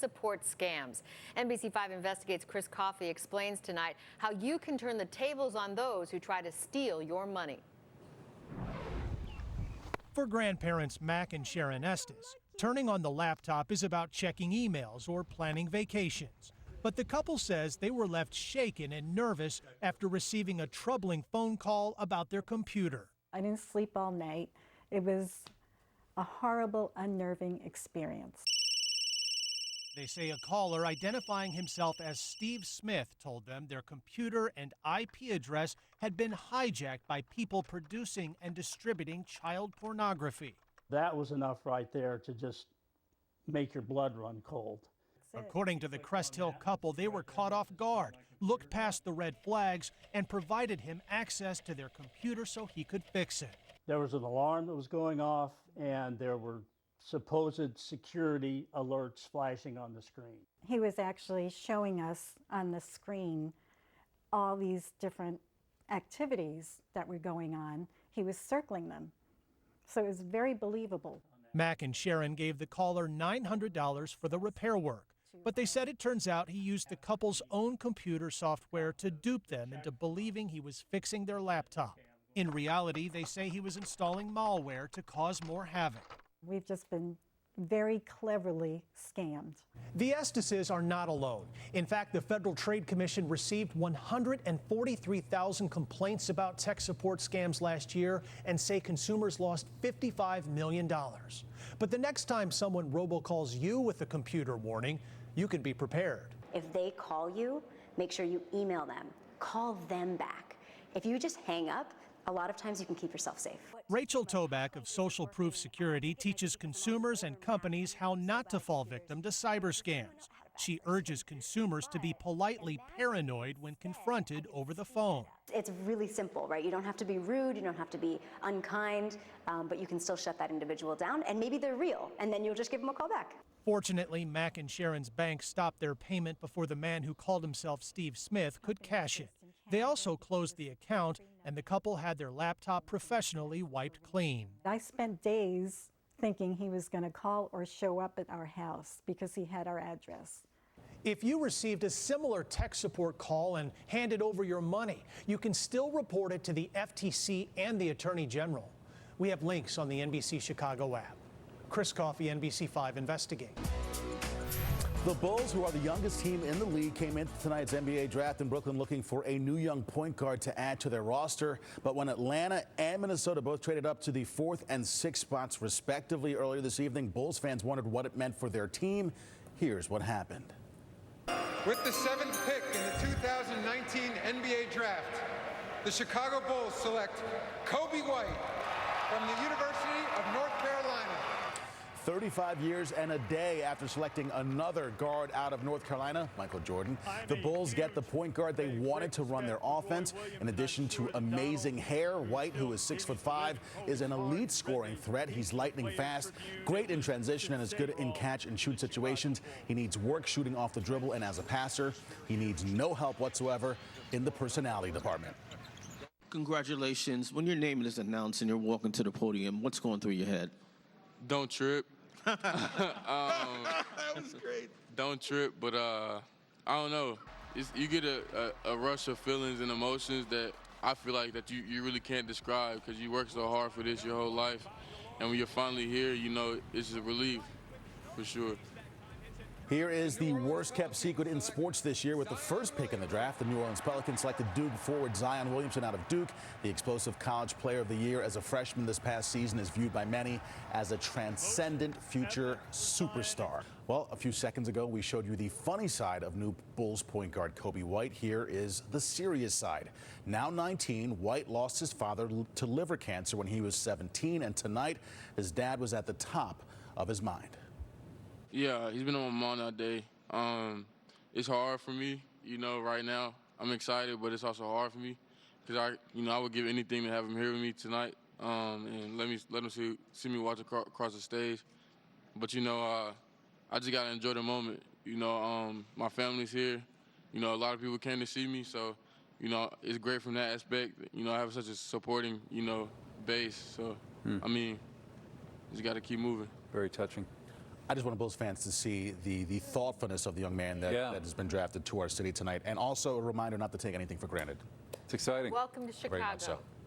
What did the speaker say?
support scams. NBC5 Investigates Chris Coffey explains tonight how you can turn the tables on those who try to steal your money. For grandparents Mac and Sharon Estes, turning on the laptop is about checking emails or planning vacations. But the couple says they were left shaken and nervous after receiving a troubling phone call about their computer. I didn't sleep all night. It was a horrible, unnerving experience. They say a caller identifying himself as Steve Smith told them their computer and IP address had been hijacked by people producing and distributing child pornography. That was enough right there to just make your blood run cold. According to the Crest Hill couple, they were caught off guard, looked past the red flags, and provided him access to their computer so he could fix it. There was an alarm that was going off, and there were supposed security alerts flashing on the screen. He was actually showing us on the screen all these different activities that were going on. He was circling them, so it was very believable. Mac and Sharon gave the caller $900 for the repair work, but they said it turns out he used the couple's own computer software to dupe them into believing he was fixing their laptop. In reality, they say he was installing malware to cause more havoc. We've just been very cleverly scammed. The Esteses are not alone. In fact, the Federal Trade Commission received 143,000 complaints about tech support scams last year and say consumers lost $55 million. But the next time someone robocalls you with a computer warning, you can be prepared. If they call you, make sure you email them. Call them back. If you just hang up, a lot of times you can keep yourself safe. Rachel Toback of Social Proof Security teaches consumers and companies how not to fall victim to cyber scams. She urges consumers to be politely paranoid when confronted over the phone. It's really simple, right? You don't have to be rude, you don't have to be unkind, but you can still shut that individual down, and maybe they're real, and then you'll just give them a call back. Fortunately, Mac and Sharon's bank stopped their payment before the man who called himself Steve Smith could cash it. They also closed the account, and the couple had their laptop professionally wiped clean. I spent days thinking he was going to call or show up at our house because he had our address. If you received a similar tech support call and handed over your money, you can still report it to the FTC and the Attorney General. We have links on the NBC Chicago app. Chris Coffey, NBC5 Investigate. The Bulls, who are the youngest team in the league, came into tonight's NBA draft in Brooklyn looking for a new young point guard to add to their roster. But when Atlanta and Minnesota both traded up to the 4th and 6th spots, respectively, earlier this evening, Bulls fans wondered what it meant for their team. Here's what happened. With the 7th pick in the 2019 NBA draft, the Chicago Bulls select Kobe White from the University of North Carolina. 35 years and a day after selecting another guard out of North Carolina, Michael Jordan, the Bulls get the point guard they wanted to run their offense. In addition to amazing hair, White, who is 6'5", is an elite scoring threat. He's lightning fast, great in transition, and is good in catch and shoot situations. He needs work shooting off the dribble, and as a passer, he needs no help whatsoever in the personality department. Congratulations. When your name is announced and you're walking to the podium, what's going through your head? Don't trip. That was great. Don't trip, but I don't know. You get a rush of feelings and emotions that I feel like that you really can't describe because you work so hard for this your whole life. And when you're finally here, you know, it's just a relief, for sure. Here is the worst-kept secret in sports this year. With the first pick in the draft, the New Orleans Pelicans selected Duke forward Zion Williamson out of Duke. The explosive college player of the year as a freshman this past season is viewed by many as a transcendent future superstar. Well, a few seconds ago, we showed you the funny side of new Bulls point guard Kobe White. Here is the serious side. Now 19, White lost his father to liver cancer when he was 17, and tonight his dad was at the top of his mind. Yeah, he's been on my mind all day. It's hard for me, you know, right now. I'm excited, but it's also hard for me because I would give anything to have him here with me tonight and let him see me watch across the stage. But you know, I just gotta enjoy the moment. You know, my family's here. You know, a lot of people came to see me, so you know, it's great from that aspect. You know, I have such a supporting, you know, base. So I mean, just gotta keep moving. Very touching. I just want Bulls fans to see the thoughtfulness of the young man that has been drafted to our city tonight, and also a reminder not to take anything for granted. It's exciting. Welcome to Very much Chicago. so.